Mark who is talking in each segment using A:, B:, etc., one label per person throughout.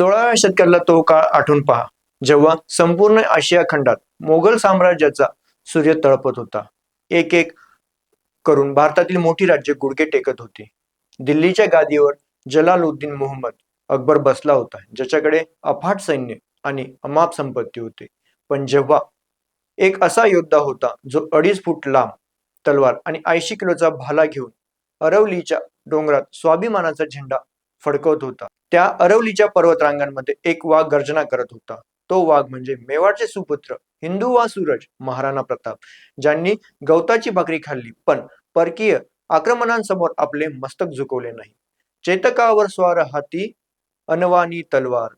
A: 16व्या शतकातला तो काळ आठवून पहा, जेव्हा संपूर्ण आशिया खंडात मोगल साम्राज्याचा सूर्य तळपत होता. एक एक करून भारतातील मोठी राज्य गुडघे टेकत होती. दिल्लीच्या गादीवर जलालुद्दीन मोहम्मद अकबर बसला होता, ज्याच्याकडे अफाट सैन्य आणि अमाप संपत्ती होती. पण जेव्हा एक असा योद्धा होता जो 2.5 फूट लांब तलवार आणि 80 किलोचा भाला घेऊन अरवलीच्या डोंगरात स्वाभिमानाचा झेंडा फडकवत होता. त्या अरवलीच्या पर्वतरांगांमध्ये एक वाघ गर्जना करत होता. तो वाघ म्हणजे मेवाडचे सुपुत्र हिंदुवा सूरज महाराणा प्रताप, ज्यांनी गवताची भाकरी खाल्ली पण परकीय आक्रमणांसमोर आपले मस्तक झुकवले नाही. चेतकावर स्वार हाती अनवानी तलवार,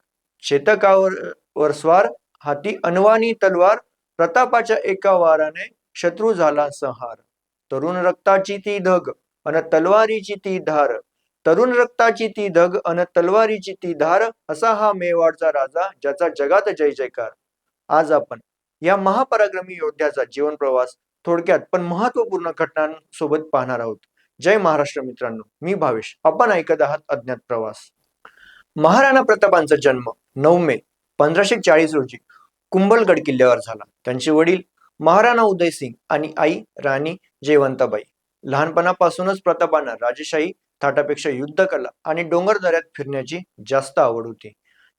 A: चेतकावर स्वार हाती अनवानी तलवार, प्रतापाच्या एका वाराने शत्रू झाला संहार. तरुण रक्ताची ती धग अन तलवारीची ती धार, तरुण रक्ताची ती धग अन तलवारीची ती धार, असा हा मेवाडचा राजा ज्याचा जगात जय जयकार. आज आपण या महापराक्रमी योद्ध्याचा जीवन प्रवास थोडक्यात पण महत्वपूर्ण घटनांसोबत पाहणार आहोत. जय महाराष्ट्र मित्रांनो, मी भावेश. आपण ऐकत आहात अज्ञात प्रवास. महाराणा प्रतापांचा जन्म 9 मे 1540 रोजी कुंभलगड किल्ल्यावर झाला. त्यांचे वडील महाराणा उदयसिंग आणि आई राणी जयवंताबाई. लहानपणापासूनच प्रतापांना राजेशाही थाटापेक्षा युद्धकला आणि डोंगरदऱ्यात फिरण्याची जास्त आवड होती.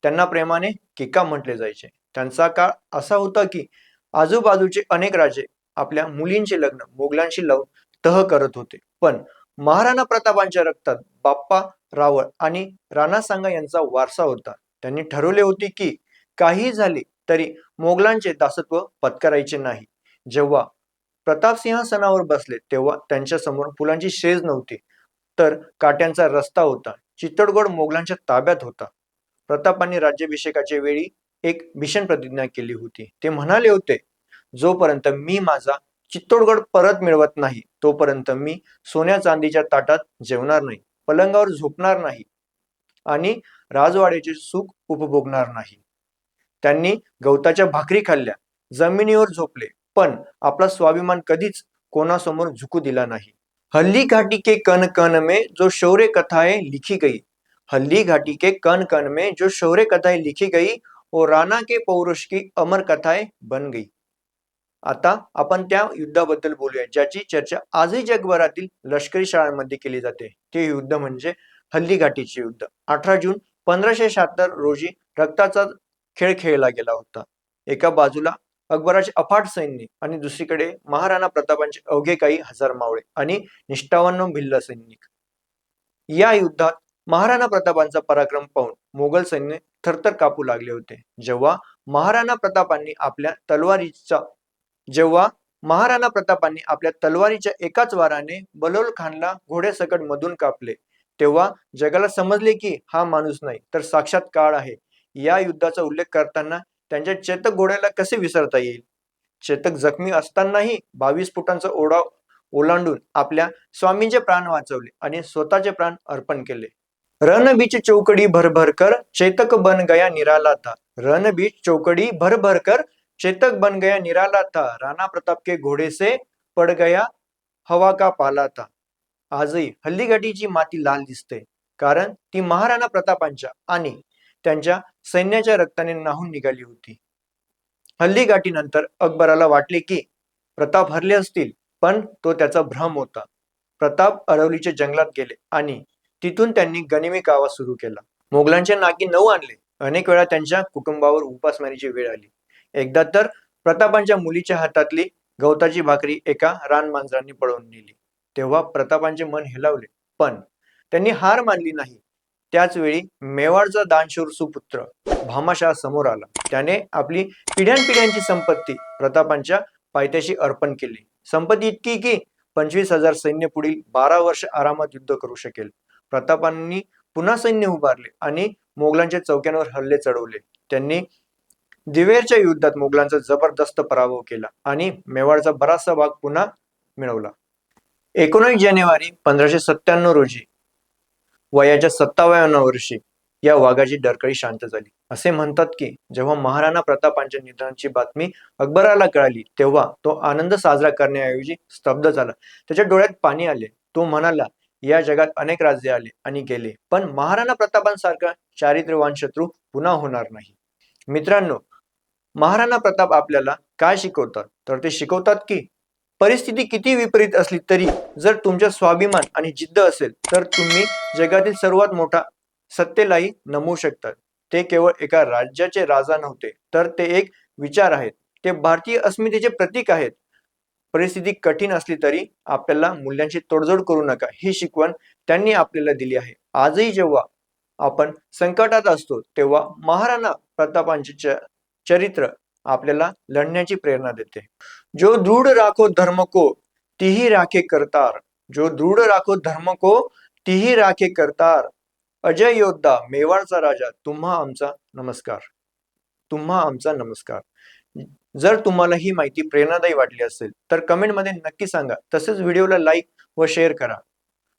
A: त्यांना प्रेमाने किका म्हटले जायचे. त्यांचा काळ असा होता की आजूबाजूचे अनेक राजे आपल्या मुलींचे लग्न मोगलांशी लावून तह करत होते. पण महाराणा प्रतापांच्या रक्तात बाप्पा रावळ आणि राणा सांगा यांचा वारसा होता. त्यांनी ठरवले होते की काही झाले तरी मोगलांचे दासत्व पत्करायचे नाही. जेव्हा प्रताप सिंहासनावर बसले तेव्हा त्यांच्या समोर फुलांची शेज नव्हती, तर काट्यांचा रस्ता होता. चित्तोडगड मोगलांच्या ताब्यात होता. प्रतापांनी राज्याभिषेकाच्या वेळी एक भीषण प्रतिज्ञा केली होती. ते म्हणाले होते, जोपर्यंत मी माझा चित्तोडगड परत मिळवत नाही तोपर्यंत मी सोन्या चांदीच्या ताटात जेवणार नाही, पलंगावर झोपणार नाही आणि राजवाड्याचे सुख उपभोगणार नाही. त्यांनी गवताच्या भाकरी खाल्ल्या, जमिनीवर झोपले, पण आपला स्वाभिमान कधीच कोणासमोर झुकू दिला नाही. हल्ली घाटी के कण कण में जो शौर्य कथाएं लिखी गई, हल्ली घाटी के कण कण में जो शौर्य कथाएं लिखी गई, वो राणा के पौरुष की अमर कथाएं बन गई. आता आपण त्या युद्धाबद्दल बोलूया, ज्याची चर्चा आजही जगभरातील लष्करी शाळांमध्ये केली जाते. ते युद्ध म्हणजे हल्ली घाटीचे युद्ध. 18 जून 1576 रोजी रक्ताचा खेळ खेळला गेला होता. एका बाजूला अकबराचे अफाट सैन्य आणि दुसरीकडे महाराणा प्रतापांचे अवघे काही हजार मावळे आणि निष्ठावंत भिल्ल सैनिक. या युद्धात महाराणा प्रतापांचा पराक्रम पाहून मोगल सैन्य थरथर कापू लागले होते. जेव्हा महाराणा प्रतापांनी आपल्या तलवारीच्या एकाच वाराने बलोल खानला घोड्यासकट मधून कापले, तेव्हा जगाला समजले की हा माणूस नाही तर साक्षात काळ आहे. या युद्धाचा उल्लेख करताना त्यांच्या चेतक घोड्याला कसे विसरता येईल. चेतक जखमी असतानाही 22 फुटांचा ओढा ओलांडून आपल्या स्वामींचे प्राण वाचवले आणि स्वतःचे प्राण अर्पण केले. रणबीच चौकडी भर कर चेतक बन गया निराला था, रणबीच चौकडी भर कर चेतक बन गया निराला था, राणा प्रताप के घोडे से पड गया हवा का पाला था. आजही हल्लीघाटीची माती लाल दिसते, कारण ती महाराणा प्रतापांच्या आणि त्यांच्या सैन्याच्या रक्ताने न्हाऊन निघाली होती. हल्लीघाटीनंतर अकबराला वाटले की प्रताप हरले असतील, पण तो त्याचा भ्रम होता. प्रताप अरवलीच्या जंगलात गेले आणि तिथून त्यांनी गनिमी कावा सुरू केला. मोगलांच्या नाकी 9 आणले. अनेक वेळा त्यांच्या कुटुंबावर उपासमारीची वेळ आली. एकदा तर प्रतापांच्या मुलीच्या हातातली गवताची भाकरी एका रानमांजरांनी पळवून नेली. तेव्हा प्रतापांचे मन हेलावले, पण त्यांनी हार मानली नाही. त्याच वेळी मेवाडचा दानशूर सुपुत्र भामाशाह समोर आला. त्याने आपली पिढ्यानपिढ्यांची संपत्ती प्रतापांच्या पायथ्याशी अर्पण केली. संपत्ती इतकी की 25,000 सैन्य पुढील 12 वर्ष आरामात युद्ध करू शकेल. प्रतापांनी पुन्हा सैन्य उभारले आणि मोगलांच्या चौक्यांवर हल्ले चढवले. त्यांनी दिवेरच्या युद्धात मोगलांचा जबरदस्त पराभव केला आणि मेवाडचा बराचसा भाग पुन्हा मिळवला. 19 जानेवारी 1597 रोजी वयाच्या 57व्या वर्षी या वाघाची डरकळी शांत झाली. असे म्हणतात की जेव्हा महाराणा प्रतापांच्या निधनाची बातमी अकबराला कळाली तेव्हा तो आनंद साजरा करण्याऐवजी स्तब्ध झाला. त्याच्या डोळ्यात पाणी आले. तो म्हणाला, या जगात अनेक राज्ये आले आणि गेले, पण महाराणा प्रतापांसारखा चारित्र्यवान शत्रू पुन्हा होणार नाही. मित्रांनो, महाराणा प्रताप आपल्याला काय शिकवतात? तर ते शिकवतात की परिस्थिती किती विपरीत असली तरी जर तुमच्या स्वाभिमान आणि जिद्द असेल तर तुम्ही जगातील सर्वात मोठा सत्तेलाही नमवू शकतात. ते केवळ एका राज्याचे राजा नव्हते, तर ते एक विचार आहेत. ते भारतीय अस्मितेचे प्रतीक आहेत. परिस्थिती कठीण असली तरी आपल्याला मूल्यांची तोडजोड करू नका ही शिकवण त्यांनी आपल्याला दिली आहे. आजही जेव्हा आपण संकटात असतो तेव्हा महाराणा प्रतापांचे चरित्र आपल्याला लढण्याची प्रेरणा देते. जो दृढ राखो धर्म को तिही राखे करतार, जो दृढ राखो धर्म को तिही राखे करतार, अजय योद्धा मेवाडचा राजा तुम्हा आमचा नमस्कार. तुम्हा आमचा नमस्कार. जर तुम्हाला ही माहिती प्रेरणादायी वाटली असेल तर कमेंटमध्ये नक्की सांगा. तसेच व्हिडिओला लाईक व शेअर करा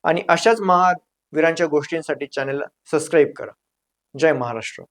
A: आणि अशाच महावीरांच्या गोष्टींसाठी चॅनलला सबस्क्राईब करा. जय महाराष्ट्र.